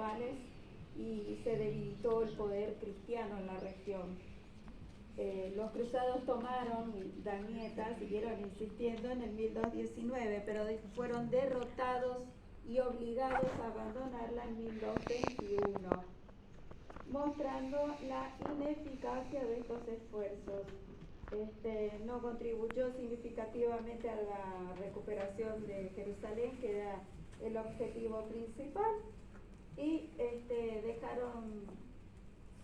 principales y se debilitó el poder cristiano en la región. Los cruzados tomaron Damieta, siguieron insistiendo en el 1219, pero fueron derrotados y obligados a abandonarla en 1221, mostrando la ineficacia de estos esfuerzos. No contribuyó significativamente a la recuperación de Jerusalén, que era el objetivo principal, y dejaron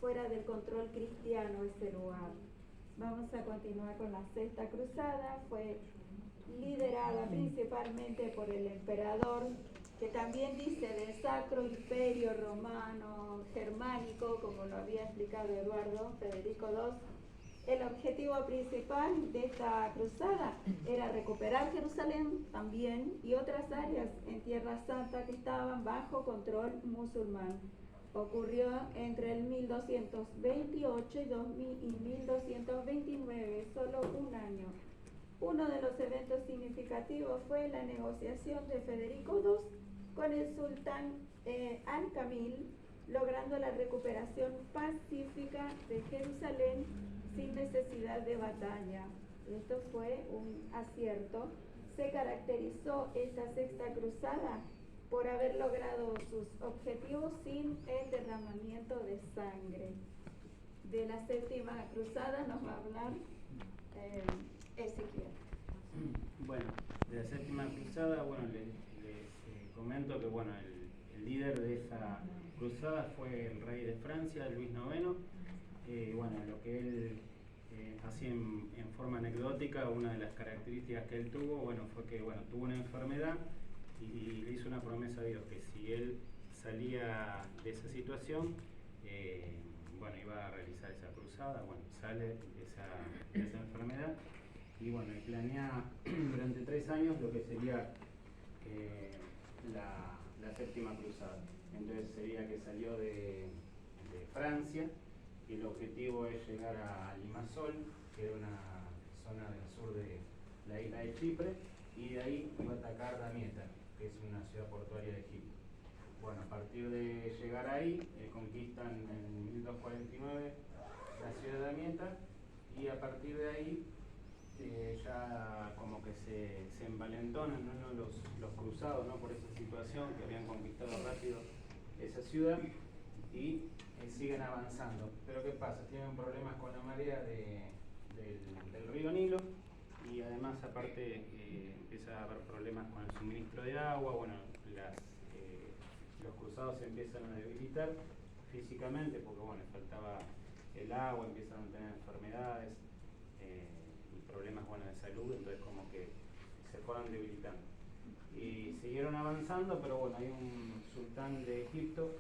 fuera del control cristiano este lugar. Vamos a continuar con la Sexta Cruzada. Fue liderada principalmente por el emperador, que también dice del Sacro Imperio Romano Germánico, como lo había explicado Eduardo, Federico II. El objetivo principal de esta cruzada era recuperar Jerusalén también y otras áreas en Tierra Santa que estaban bajo control musulmán. Ocurrió entre el 1228 y 1229, solo un año. Uno de los eventos significativos fue la negociación de Federico II con el sultán Al-Kamil, logrando la recuperación pacífica de Jerusalén sin necesidad de batalla. Esto fue un acierto. Se caracterizó esta Sexta Cruzada por haber logrado sus objetivos sin el derramamiento de sangre. De la Séptima Cruzada nos va a hablar Ezequiel. Bueno, de la Séptima Cruzada, bueno, les comento que bueno, el líder de esa cruzada fue el rey de Francia, Luis IX. Bueno, lo que él así en forma anecdótica, una de las características que él tuvo, bueno, fue que bueno, tuvo una enfermedad y le hizo una promesa a Dios que si él salía de esa situación, bueno, iba a realizar esa cruzada. Bueno, sale de esa enfermedad y bueno, y planea durante 3 años lo que sería la Séptima Cruzada. Entonces sería que salió de Francia y el objetivo es llegar a Limassol, que era una zona del sur de la isla de Chipre, y de ahí iba a atacar Damieta, que es una ciudad portuaria de Egipto. Bueno, a partir de llegar ahí, conquistan en 1249 la ciudad de Damieta, y a partir de ahí ya como que se envalentonan, ¿no? los cruzados, ¿no? Por esa situación, que habían conquistado rápido esa ciudad y siguen avanzando. Pero ¿qué pasa? Tienen problemas con la marea del río Nilo, y además aparte empieza a haber problemas con el suministro de agua. Bueno, los cruzados se empiezan a debilitar físicamente porque bueno, faltaba el agua, empiezan a tener enfermedades y problemas bueno, de salud, entonces como que se fueron debilitando. Y siguieron avanzando, pero bueno, hay un sultán de Egipto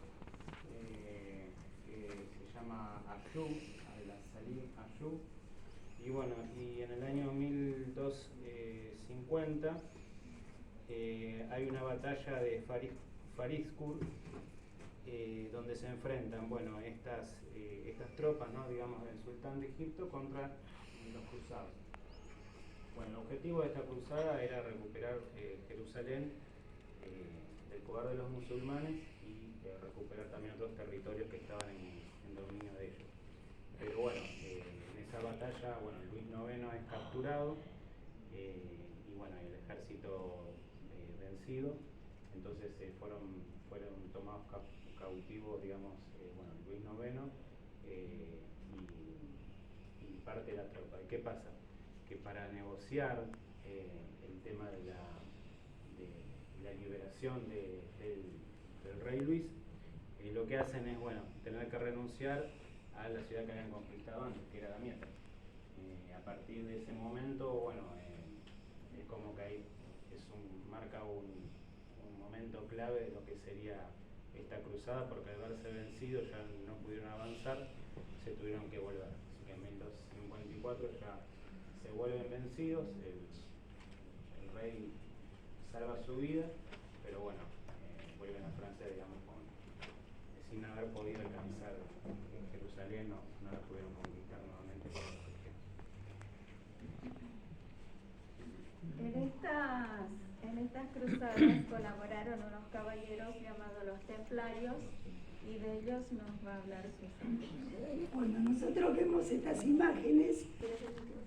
que se llama Ayub, Al-Salim Ayub, y bueno, y en el año 1250 hay una batalla de Farizkur, donde se enfrentan, bueno, estas tropas, ¿no? Digamos, del sultán de Egipto contra los cruzados. Bueno, el objetivo de esta cruzada era recuperar Jerusalén del poder de los musulmanes y recuperar también otros territorios que estaban en dominio de ellos. Pero bueno, en esa batalla, bueno, Luis IX es capturado y bueno, el ejército vencido. Entonces fueron tomados cautivos, digamos, bueno, Luis IX y parte de la tropa. ¿Y qué pasa? Que para negociar el tema de la liberación del rey Luis, lo que hacen es, bueno, tener que renunciar a la ciudad que habían conquistado antes, que era Damieta. A partir de ese momento, bueno, es como que ahí marca un momento clave de lo que sería esta cruzada, porque al verse vencidos ya no pudieron avanzar, se tuvieron que volver. Así que en 1254 ya se vuelven vencidos, el rey salva su vida, pero bueno, vuelven a Francia, digamos, sin haber podido alcanzar Jerusalén, no la pudieron conquistar nuevamente por los cristianos. En estas cruzadas colaboraron unos caballeros llamados los Templarios, y de ellos nos va a hablar Susana. Cuando nosotros vemos estas imágenes,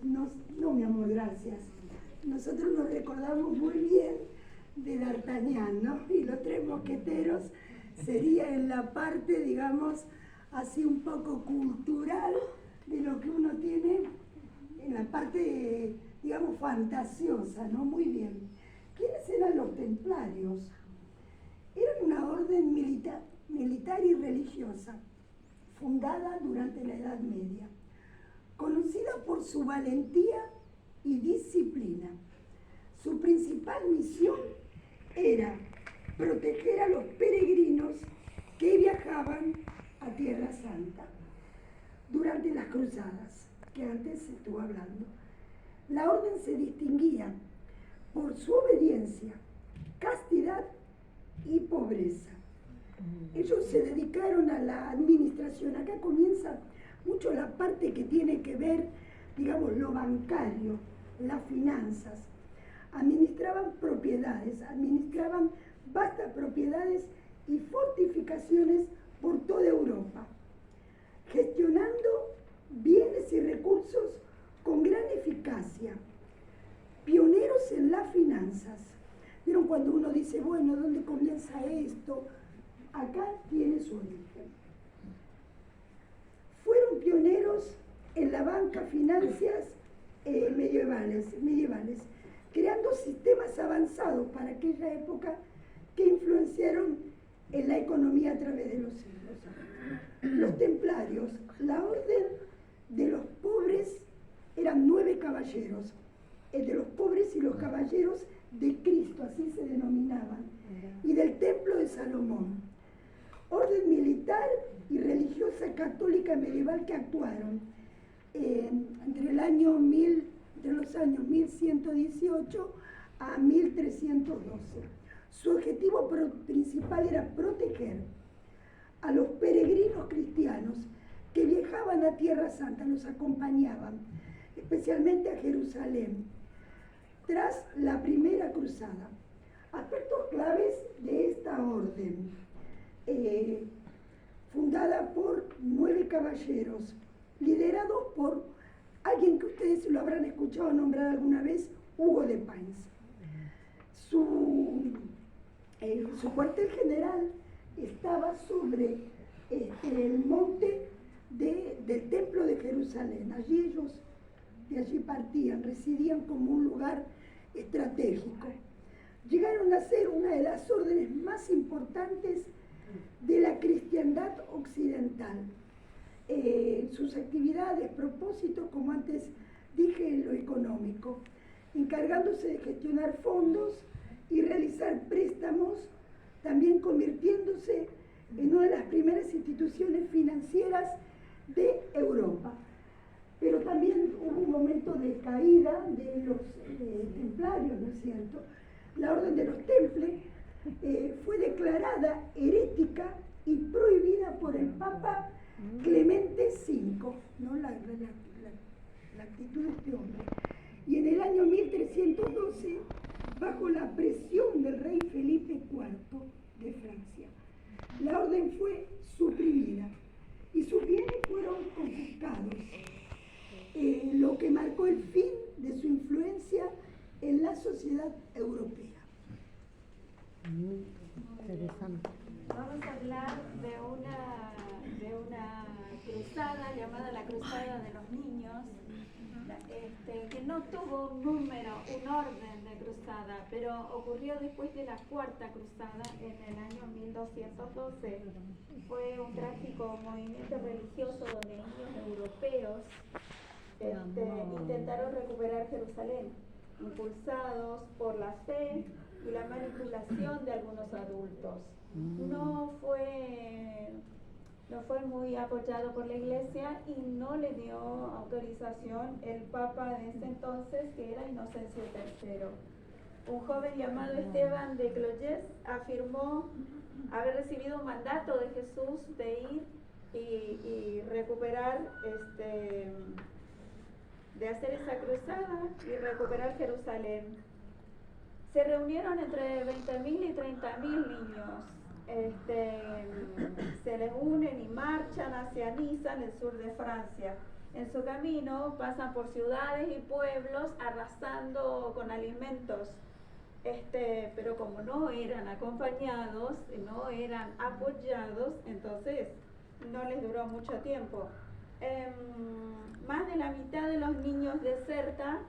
no, mi amor, gracias. Nosotros nos recordamos muy bien de D'Artagnan, ¿no? Y los tres mosqueteros sería en la parte, digamos, así un poco cultural de lo que uno tiene en la parte, digamos, fantasiosa, ¿no? Muy bien. ¿Quiénes eran los templarios? Eran una orden militar y religiosa, fundada durante la Edad Media, conocida por su valentía y disciplina. Su principal misión era proteger a los peregrinos que viajaban a Tierra Santa durante las cruzadas, que antes se estuvo hablando. La orden se distinguía por su obediencia, castidad y pobreza. Ellos se dedicaron a la administración. Acá comienza mucho la parte que tiene que ver, digamos, lo bancario, las finanzas. Administraban propiedades, administraban vastas propiedades y fortificaciones por toda Europa, gestionando bienes y recursos con gran eficacia. Pioneros en las finanzas. ¿Vieron cuando uno dice, bueno, ¿dónde comienza esto? Acá tiene su origen. Fueron pioneros en la banca, finanzas medievales, creando sistemas avanzados para aquella época que influenciaron en la economía a través de los siglos. Los templarios, la orden de los pobres, eran 9 caballeros, de los pobres y los caballeros de Cristo, así se denominaban, y del Templo de Salomón. Orden militar y religiosa católica medieval que actuaron entre los años 1118 a 1312. Su objetivo principal era proteger a los peregrinos cristianos que viajaban a Tierra Santa, los acompañaban, especialmente a Jerusalén, tras la primera cruzada. Aspectos claves de esta orden, fundada por 9 caballeros, liderado por alguien que ustedes lo habrán escuchado nombrar alguna vez, Hugo de Payns. Su cuartel general estaba sobre el monte del Templo de Jerusalén. De allí partían, residían como un lugar estratégico. Llegaron a ser una de las órdenes más importantes de la cristiandad occidental. Sus actividades, propósitos, como antes dije, en lo económico, encargándose de gestionar fondos y realizar préstamos, también convirtiéndose en una de las primeras instituciones financieras de Europa. Pero también hubo un momento de caída de los templarios, ¿no es cierto? La orden de los Temples fue declarada herética y prohibida por el Papa Clemente V, ¿no? La actitud de este hombre. Y en el año 1312, bajo la presión del rey Felipe IV de Francia, la orden fue suprimida y sus bienes fueron confiscados, lo que marcó el fin de su influencia en la sociedad europea. Interesante. Vamos a hablar de una cruzada llamada la Cruzada de los Niños, que no tuvo un número, un orden de cruzada, pero ocurrió después de la Cuarta Cruzada en el año 1212. Fue un trágico movimiento religioso donde niños europeos intentaron recuperar Jerusalén, impulsados por la fe y la manipulación de algunos adultos. No fue muy apoyado por la Iglesia y no le dio autorización el Papa de ese entonces, que era Inocencio III. Un joven llamado Esteban de Cloyes afirmó haber recibido un mandato de Jesús de ir y recuperar, de hacer esa cruzada y recuperar Jerusalén. Se reunieron entre 20.000 y 30.000 niños. Se les unen y marchan hacia Niza, en el sur de Francia. En su camino pasan por ciudades y pueblos arrasando con alimentos. Pero como no eran acompañados, no eran apoyados, entonces no les duró mucho tiempo. Más de la mitad de los niños desertan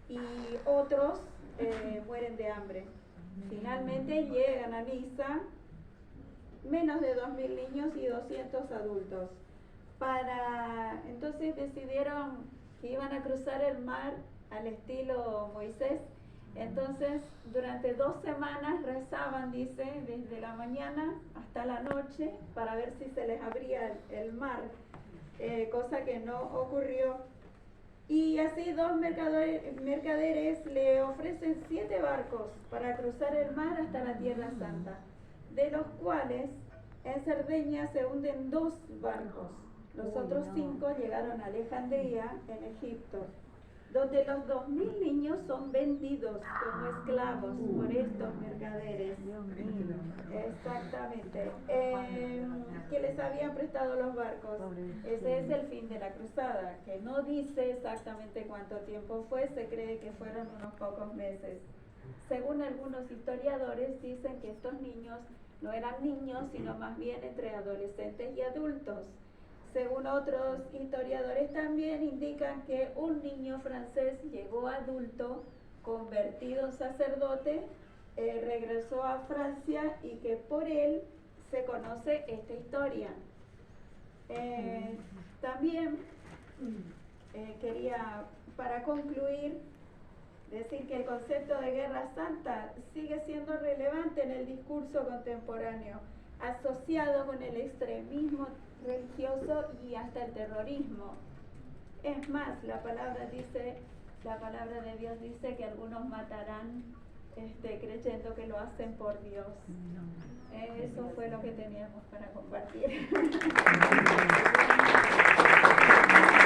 y otros mueren de hambre. Finalmente llegan a Niza menos de 2.000 niños y 200 adultos. Entonces decidieron que iban a cruzar el mar al estilo Moisés. Entonces durante 2 semanas rezaban, dice, desde la mañana hasta la noche para ver si se les abría el mar, cosa que no ocurrió. Y así 2 mercaderes le ofrecen 7 barcos para cruzar el mar hasta la Tierra Santa, de los cuales en Cerdeña se hunden 2 barcos. Los otros 5 llegaron a Alejandría, en Egipto, donde los 2.000 niños son vendidos como esclavos por estos mercaderes. Exactamente. Que les habían prestado los barcos. Ese es el fin de la cruzada, que no dice exactamente cuánto tiempo fue, se cree que fueron unos pocos meses. Según algunos historiadores, dicen que estos niños no eran niños, sino más bien entre adolescentes y adultos. Según otros historiadores también indican que un niño francés llegó adulto, convertido en sacerdote, regresó a Francia y que por él se conoce esta historia. También quería, para concluir, decir que el concepto de guerra santa sigue siendo relevante en el discurso contemporáneo, asociado con el extremismo religioso y hasta el terrorismo. Es más, la palabra de Dios dice que algunos matarán creyendo que lo hacen por Dios. Eso fue lo que teníamos para compartir.